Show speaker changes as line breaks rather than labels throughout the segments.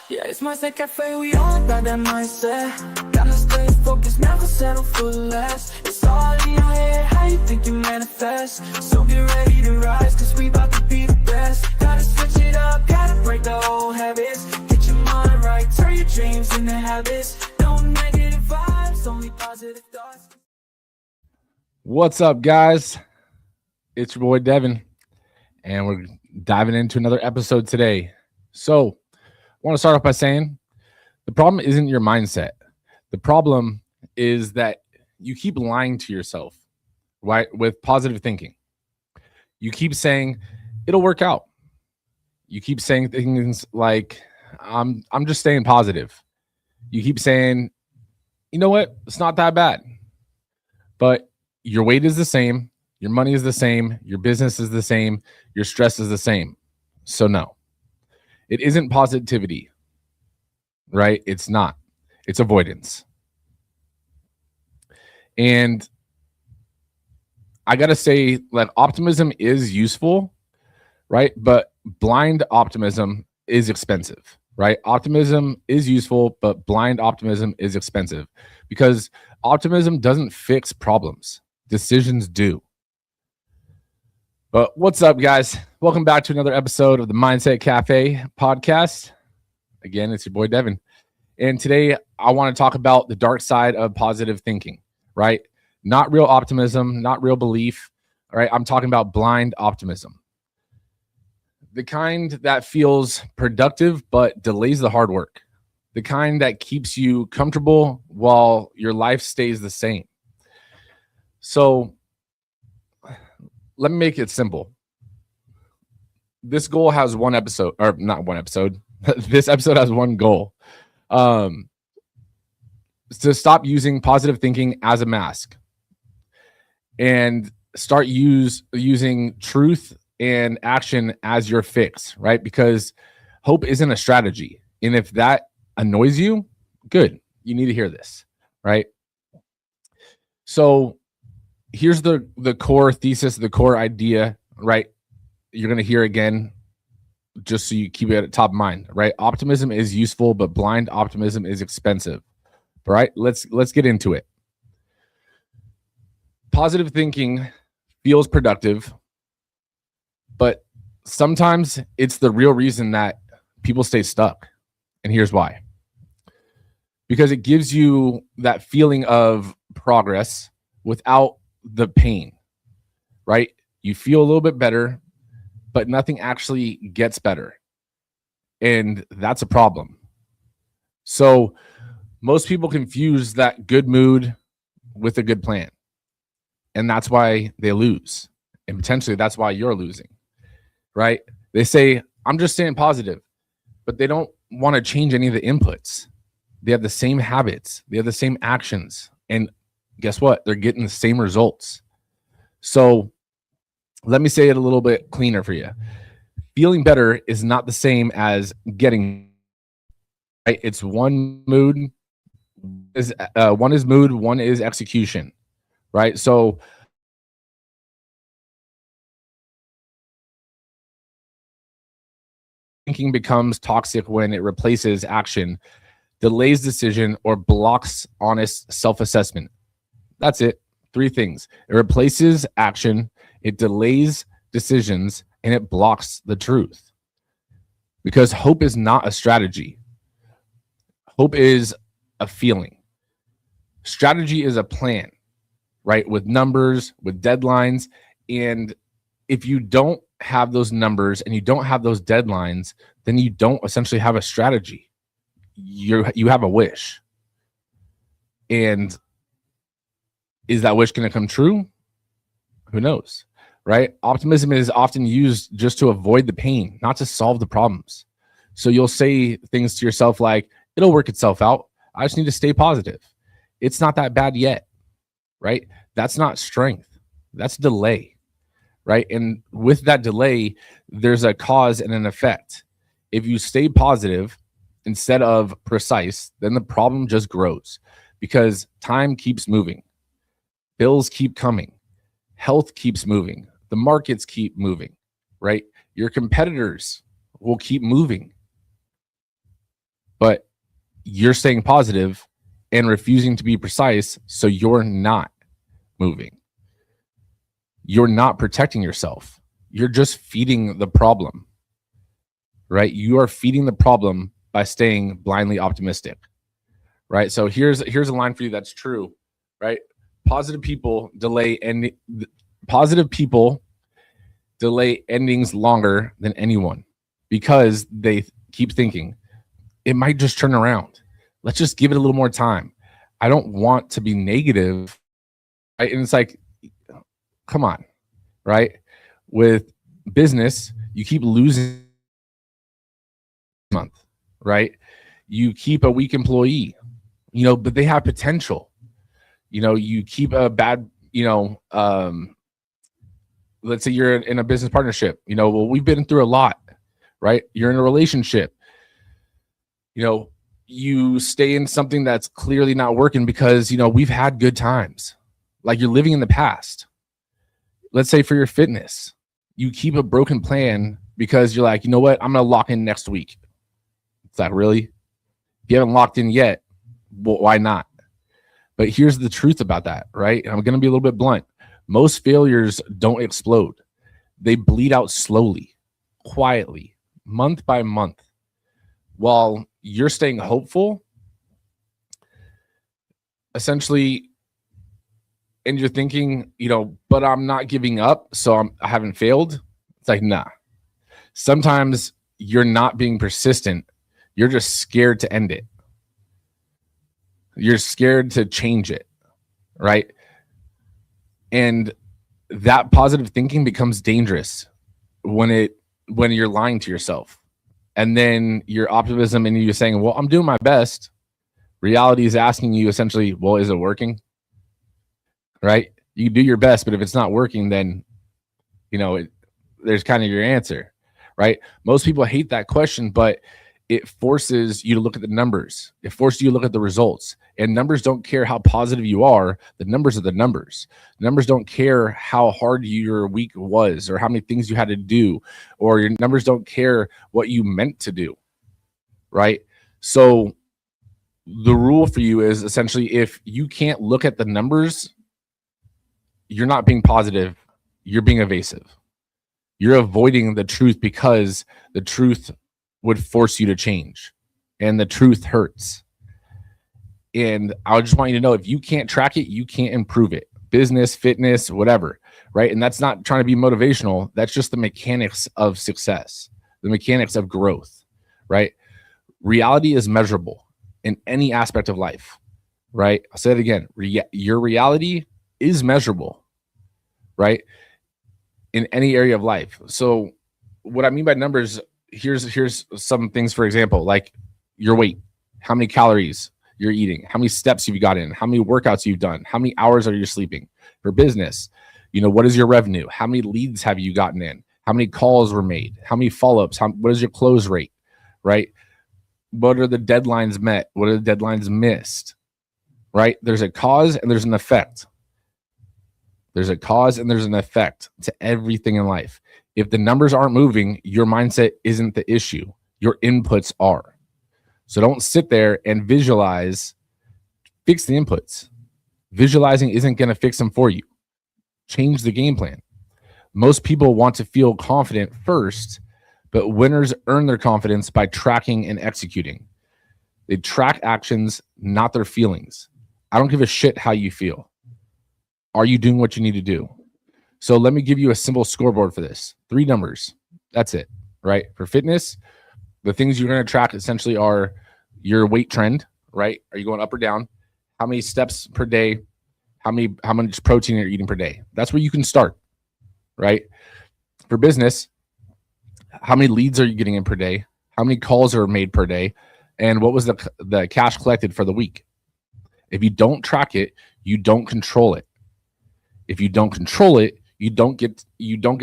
Yeah, it's mindset cafe, we all about that mindset. Gotta stay focused, never settle for less. It's all in your head, how you think you manifest. So get ready to rise, cause we about to be the best. Gotta switch it up, gotta break the old habits. Get your mind right, turn your dreams into habits. No negative vibes, only positive thoughts.
What's up, guys? It's your boy Devin, and we're diving into another episode today. So, I want to start off by saying the problem isn't your mindset. The problem is that you keep lying to yourself, right? With positive thinking. You keep saying it'll work out. You keep saying things like I'm just staying positive. You keep saying, you know what? It's not that bad. But your weight is the same, your money is the same, your business is the same, your stress is the same. So no. It isn't positivity. Right? It's not. It's avoidance. And I got to say, like, optimism is useful, right? But blind optimism is expensive, right? Optimism is useful, but blind optimism is expensive because optimism doesn't fix problems. Decisions do. But what's up, guys? Welcome back to another episode of the Mindset Cafe podcast. Again, it's your boy Devin. And today I want to talk about the dark side of positive thinking, right? Not real optimism, not real belief, all right? I'm talking about blind optimism. The kind that feels productive but delays the hard work. The kind that keeps you comfortable while your life stays the same. So let me make it simple. This goal has one episode, or not one episode. This episode has one goal. To stop using positive thinking as a mask and start using truth and action as your fix, right? Because hope isn't a strategy. And if that annoys you, good. You need to hear this, right? So here's the core thesis, the core idea, right? You're going to hear again, just so you keep it at top of mind, right? Optimism is useful, but blind optimism is expensive. All right, let's get into it. Positive thinking feels productive, but sometimes it's the real reason that people stay stuck. And here's why. Because it gives you that feeling of progress without the pain, right? You feel a little bit better, but nothing actually gets better. And that's a problem. So most people confuse that good mood with a good plan. And that's why they lose. And potentially that's why you're losing, right? They say, I'm just staying positive, but they don't want to change any of the inputs. They have the same habits. They have the same actions. And guess what? They're getting the same results. So let me say it a little bit cleaner for you. Feeling better is not the same as getting right. It's one mood one is mood, one is execution, right? So thinking becomes toxic when it replaces action, delays decision, or blocks honest self-assessment. That's it. 3 things. It replaces action, it delays decisions, and it blocks the truth. Because hope is not a strategy. Hope is a feeling. Strategy is a plan, right? With numbers, with deadlines. And if you don't have those numbers and you don't have those deadlines, then you don't essentially have a strategy. You have a wish. And is that wish going to come true? Who knows, right? Optimism is often used just to avoid the pain, not to solve the problems. So you'll say things to yourself like, it'll work itself out. I just need to stay positive. It's not that bad yet, right? That's not strength. That's delay, right? And with that delay, there's a cause and an effect. If you stay positive instead of precise, then the problem just grows because time keeps moving. Bills keep coming. Health keeps moving. The markets keep moving, right? Your competitors will keep moving. but you're staying positive and refusing to be precise. So you're not moving. You're not protecting yourself. You're just feeding the problem, right? You are feeding the problem by staying blindly optimistic, right? So here's a line for you that's true, right? Positive people delay endings longer than anyone because they keep thinking it might just turn around. Let's just give it a little more time. I don't want to be negative, right? And it's like, come on, right? With business, you keep losing month, right? You keep a weak employee, but they have potential. You keep a bad, let's say you're in a business partnership, well, we've been through a lot, right? You're in a relationship, you stay in something that's clearly not working because, we've had good times. Like you're living in the past. Let's say for your fitness, you keep a broken plan because you're like, you know what? I'm going to lock in next week. It's like, really? If you haven't locked in yet, well, why not? But here's the truth about that, right? And I'm going to be a little bit blunt. Most failures don't explode. They bleed out slowly, quietly, month by month. While you're staying hopeful, essentially, and you're thinking, but I'm not giving up, so I haven't failed. It's like, nah. Sometimes you're not being persistent. You're just scared to end it. You're scared to change it, right? And that positive thinking becomes dangerous when you're lying to yourself. And then your optimism and you're saying, well, I'm doing my best. Reality is asking you essentially, well, is it working? Right? You do your best, but if it's not working, then, there's kind of your answer, right? Most people hate that question, but it forces you to look at the numbers. It forces you to look at the results. And numbers don't care how positive you are. The numbers are the numbers. Numbers don't care how hard your week was or how many things you had to do, or your numbers don't care what you meant to do, right? So the rule for you is essentially, if you can't look at the numbers, you're not being positive. You're being evasive. You're avoiding the truth because the truth would force you to change, and the truth hurts. And I just want you to know, if you can't track it, you can't improve it. Business, fitness, whatever, right? And that's not trying to be motivational. That's just the mechanics of success, the mechanics of growth, right? Reality is measurable in any aspect of life, right? I'll say it again. Your reality is measurable, right? In any area of life. So what I mean by numbers, here's some things, for example, like your weight, how many calories you're eating, how many steps you've got in, how many workouts you've done, how many hours are you sleeping. For business, what is your revenue? How many leads have you gotten in? How many calls were made? How many follow-ups? What is your close rate, right? What are the deadlines met? What are the deadlines missed, right? There's a cause and there's an effect. There's a cause and there's an effect to everything in life. If the numbers aren't moving, your mindset isn't the issue. Your inputs are. So don't sit there and visualize, fix the inputs. Visualizing isn't going to fix them for you. Change the game plan. Most people want to feel confident first, but winners earn their confidence by tracking and executing. They track actions, not their feelings. I don't give a shit how you feel. Are you doing what you need to do? So let me give you a simple scoreboard for this. 3 numbers. That's it, right? For fitness, the things you're going to track essentially are your weight trend, right? Are you going up or down? How many steps per day? How much protein are you eating per day? That's where you can start, right? For business, how many leads are you getting in per day? How many calls are made per day? And what was the cash collected for the week? If you don't track it, you don't control it. If you don't control it, you don't get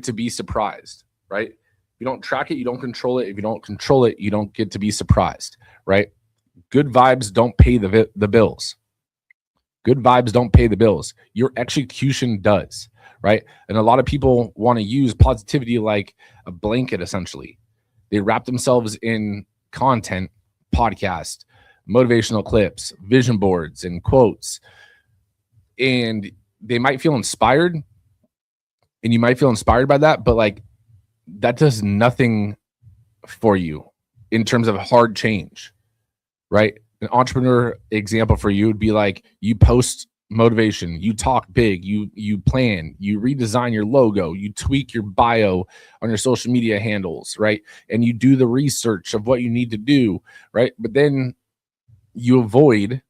to be surprised, right? If you don't track it, you don't control it. If you don't control it, you don't get to be surprised, right? Good vibes don't pay the bills. Good vibes don't pay the bills. Your execution does, right? And a lot of people want to use positivity like a blanket, essentially. They wrap themselves in content, podcast, motivational clips, vision boards, and quotes. And they might feel inspired, and you might feel inspired by that, but like that does nothing for you in terms of hard change, right? An entrepreneur example for you would be like you post motivation, you talk big, you plan, you redesign your logo, you tweak your bio on your social media handles, right? And you do the research of what you need to do, right? But then you avoid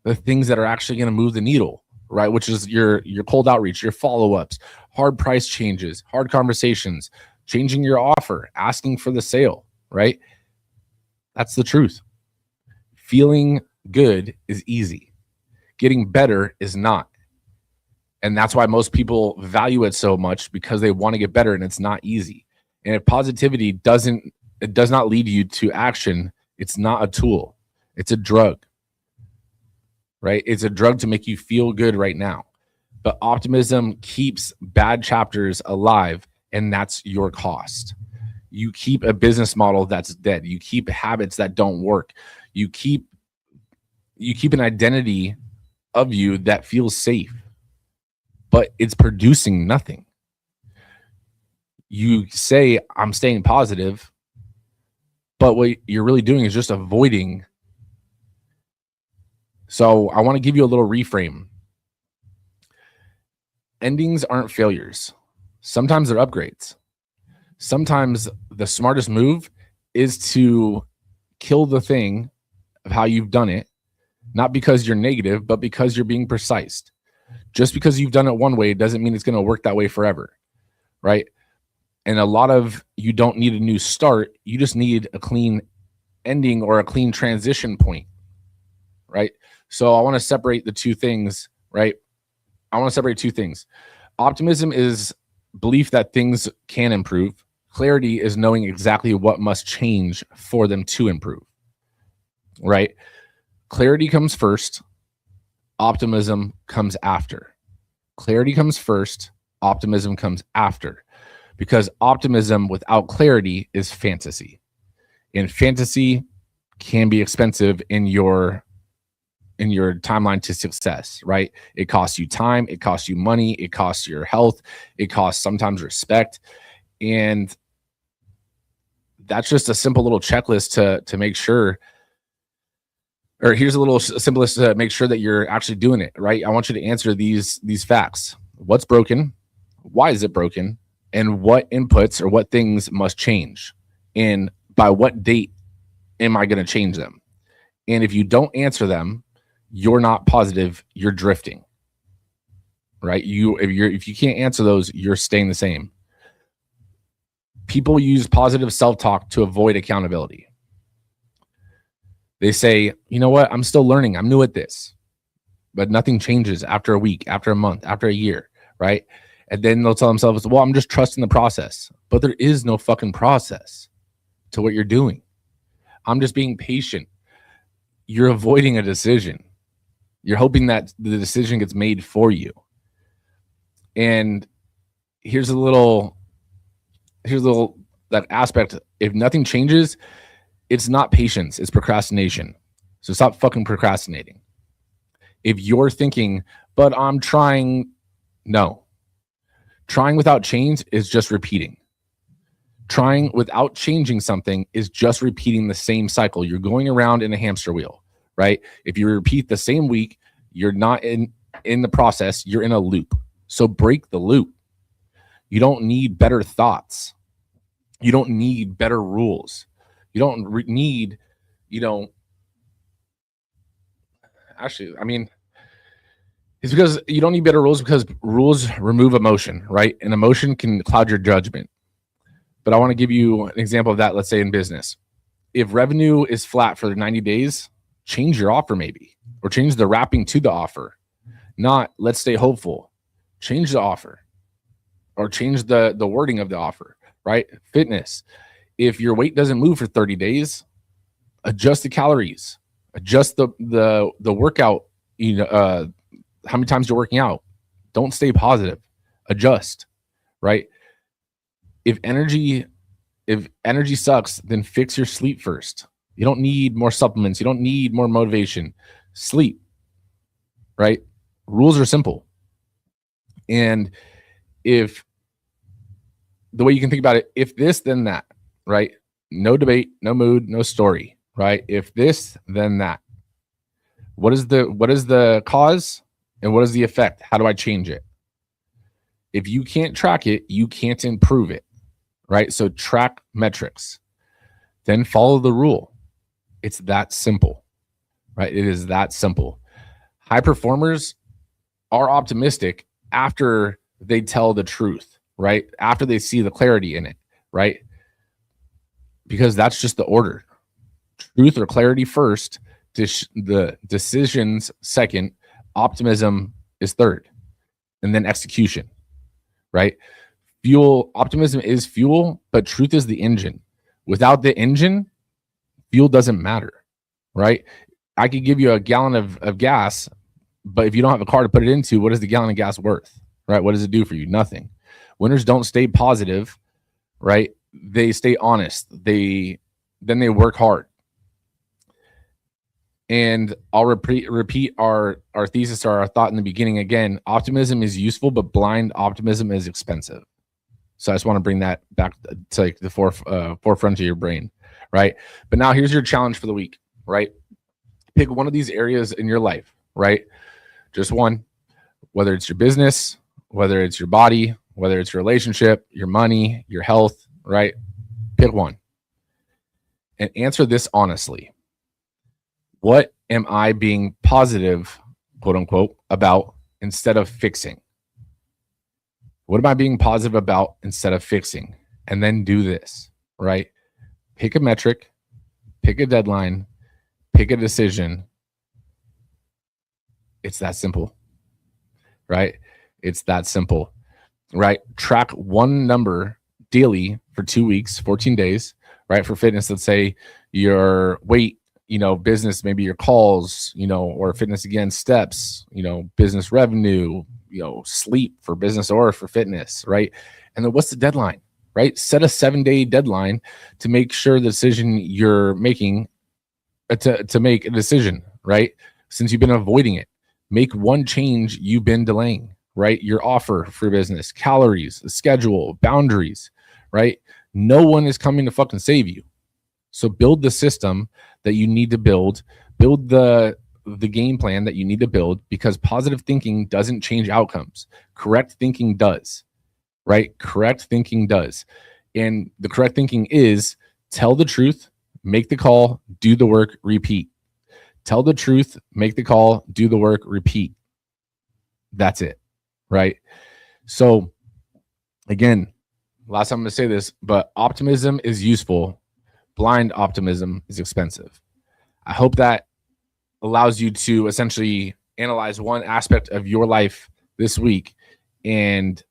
the things that are actually going to move the needle, right? Which is your cold outreach, your follow-ups, hard price changes, hard conversations, changing your offer, asking for the sale, right? That's the truth. Feeling good is easy. Getting better is not. And that's why most people value it so much, because they want to get better, and it's not easy. And if positivity does not lead you to action, it's not a tool. It's a drug, right? It's a drug to make you feel good right now. But optimism keeps bad chapters alive, and that's your cost. You keep a business model that's dead. You keep habits that don't work. You keep an identity of you that feels safe, but it's producing nothing. You say, I'm staying positive, but what you're really doing is just avoiding. So I want to give you a little reframe. Endings aren't failures. Sometimes they're upgrades. Sometimes the smartest move is to kill the thing of how you've done it, not because you're negative, but because you're being precise. Just because you've done it one way doesn't mean it's going to work that way forever, right? And a lot of you don't need a new start. You just need a clean ending or a clean transition point, right? So I want to separate the two things, right? I want to separate two things. Optimism is belief that things can improve. Clarity is knowing exactly what must change for them to improve, right? Clarity comes first. Optimism comes after. Clarity comes first. Optimism comes after. Because optimism without clarity is fantasy. And fantasy can be expensive in your timeline to success, right? It costs you time, it costs you money, it costs your health, it costs sometimes respect. And that's just a simple little checklist to make sure, or here's a little simplest to make sure that you're actually doing it, right? I want you to answer these facts. What's broken? Why is it broken? And what inputs or what things must change? And by what date am I going to change them? And if you don't answer them, you're not positive, you're drifting, right? If you can't answer those, you're staying the same. People use positive self-talk to avoid accountability. They say, you know what? I'm still learning. I'm new at this. But nothing changes after a week, after a month, after a year, right? And then they'll tell themselves, well, I'm just trusting the process. But there is no fucking process to what you're doing. I'm just being patient. You're avoiding a decision. You're hoping that the decision gets made for you. And here's a little that aspect. If nothing changes, it's not patience, it's procrastination. So stop fucking procrastinating. If you're thinking, but I'm trying, no. Trying without change is just repeating. Trying without changing something is just repeating the same cycle. You're going around in a hamster wheel, right? If you repeat the same week, you're not in the process, you're in a loop. So break the loop. You don't need better thoughts. You don't need better rules. You don't need, actually, I mean, it's because you don't need better rules, because rules remove emotion, right? And emotion can cloud your judgment. But I want to give you an example of that, let's say in business. If revenue is flat for 90 days, change your offer maybe, or change the wrapping to the offer. Not let's stay hopeful. Change the offer, or change the wording of the offer, right? Fitness. If your weight doesn't move for 30 days, adjust the calories, adjust the workout, how many times you're working out. Don't stay positive. Adjust, right? If energy sucks, then fix your sleep first. You don't need more supplements. You don't need more motivation. Sleep, right? Rules are simple. And if the way you can think about it, if this, then that, right? No debate, no mood, no story, right? If this, then that. What is the cause and what is the effect? How do I change it? If you can't track it, you can't improve it, right? So track metrics, then follow the rule. It's that simple, right? It is that simple. High performers are optimistic after they tell the truth, right? After they see the clarity in it, right? Because that's just the order. Truth or clarity first, the decisions second, optimism is third, and then execution, right? Optimism is fuel, but truth is the engine. Without the engine, fuel doesn't matter, right? I could give you a gallon of gas, but if you don't have a car to put it into, what is the gallon of gas worth, right? What does it do for you? Nothing. Winners don't stay positive, right? They stay honest. Then they work hard. And I'll repeat our thesis or our thought in the beginning again. Optimism is useful, but blind optimism is expensive. So I just want to bring that back to like the forefront of your brain, right? But now here's your challenge for the week, right? Pick one of these areas in your life, right? Just one, whether it's your business, whether it's your body, whether it's your relationship, your money, your health, right? Pick one and answer this honestly. What am I being positive, quote unquote, about instead of fixing? What am I being positive about instead of fixing? And then do this, right? Pick a metric, pick a deadline, pick a decision. It's that simple, right? It's that simple, right? Track one number daily for 2 weeks, 14 days, right? For fitness, let's say your weight, business, maybe your calls, or fitness again, steps, business revenue, sleep for business or for fitness, right? And then what's the deadline, right? Set a 7-day deadline to make sure the decision you're making, to make a decision, right? Since you've been avoiding it, make one change you've been delaying, right? Your offer for business, calories, schedule, boundaries, right? No one is coming to fucking save you. So build the system that you need to build the game plan that you need to build, because positive thinking doesn't change outcomes. Correct thinking does, right? Correct thinking does. And the correct thinking is tell the truth, make the call, do the work, repeat. Tell the truth, make the call, do the work, repeat. That's it, right? So again, last time I'm going to say this, but optimism is useful. Blind optimism is expensive. I hope that allows you to essentially analyze one aspect of your life this week and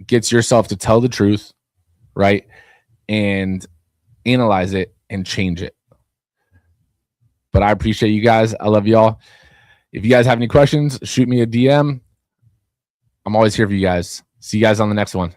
gets yourself to tell the truth, right? And analyze it and change it. But I appreciate you guys. I love y'all. If you guys have any questions, shoot me a DM. I'm always here for you guys. See you guys on the next one.